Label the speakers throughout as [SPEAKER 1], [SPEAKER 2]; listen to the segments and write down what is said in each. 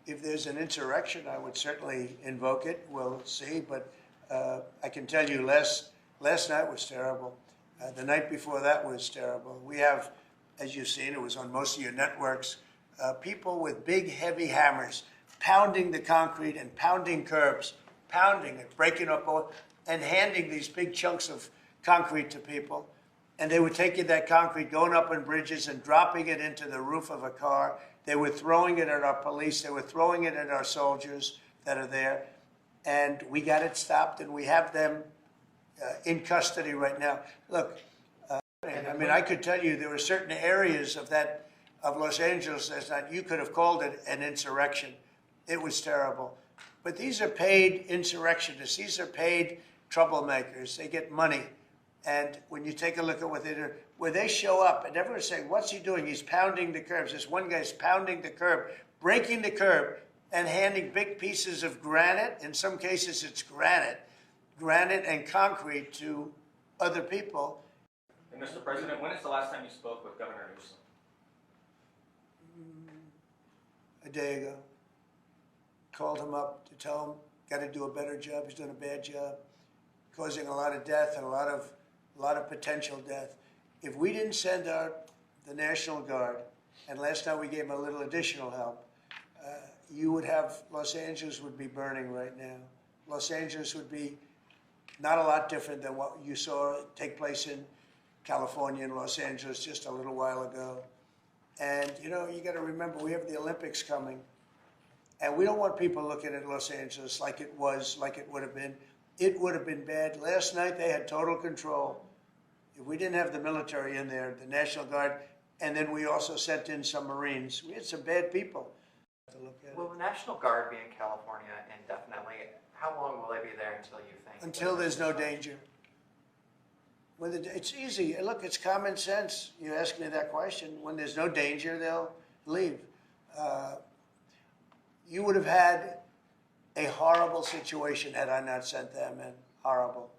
[SPEAKER 1] if there's an insurrection, I would certainly invoke it. We'll see. But I can tell you last night was terrible. The night before that was terrible. We have, as you've seen, it was on most of your networks, people with big, heavy hammers pounding the concrete and pounding curbs, pounding it, breaking up, and handing these big chunks of concrete to people. And they were taking that concrete, going up on bridges and dropping it into the roof of a car. They were throwing it at our police. They were throwing it at our soldiers that are there. And we got it stopped, and we have them in custody right now. Look, I mean, I could tell you there were certain areas of Los Angeles that you could have called it an insurrection. It was terrible. But these are paid insurrectionists. These are paid troublemakers. They get money. And when you take a look at what they do, where they show up and everyone's saying, what's he doing? He's pounding the curbs. This one guy's pounding the curb, breaking the curb, and handing big pieces of granite. In some cases, it's granite and concrete to other people.
[SPEAKER 2] And Mr. President, when is the last time you spoke with Governor Newsom?
[SPEAKER 1] A day ago. Called him up to tell him, got to do a better job. He's doing a bad job, causing a lot of death and a lot of potential death. If we didn't send out the National Guard, and last night we gave him a little additional help, you would have, Los Angeles would be burning right now. Los Angeles would be not a lot different than what you saw take place in California and Los Angeles just a little while ago. And, you know, you got to remember, we have the Olympics coming. And we don't want people looking at Los Angeles like it was, like it would have been. It would have been bad. Last night, they had total control. If we didn't have the military in there, the National Guard, and then we also sent in some Marines, we had some bad people to look at.
[SPEAKER 3] Will the National Guard be in California indefinitely? How long will they be there until you think?
[SPEAKER 1] Until there's no danger. It's easy. Look, it's common sense. You ask me that question. When there's no danger, they'll leave. You would have had a horrible situation had I not sent them in. Horrible.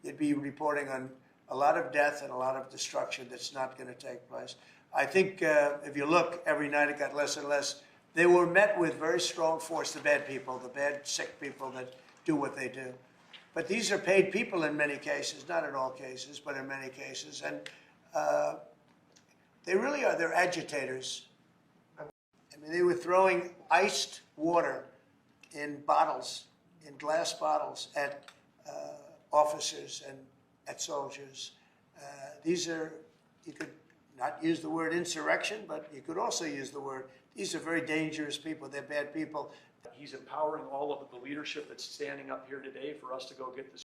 [SPEAKER 1] You'd be reporting on a lot of death and a lot of destruction that's not going to take place. I think if you look, every night it got less and less. They were met with very strong force, the bad people, the bad, sick people that do what they do. But these are paid people in many cases, not in all cases, but in many cases. And they really are. They're agitators. I mean, they were throwing iced water in bottles, in glass bottles, at officers and at soldiers. These are, you could not use the word insurrection, but you could also use the word, these are very dangerous people. They're bad people.
[SPEAKER 4] He's empowering all of the leadership that's standing up here today for us to go get this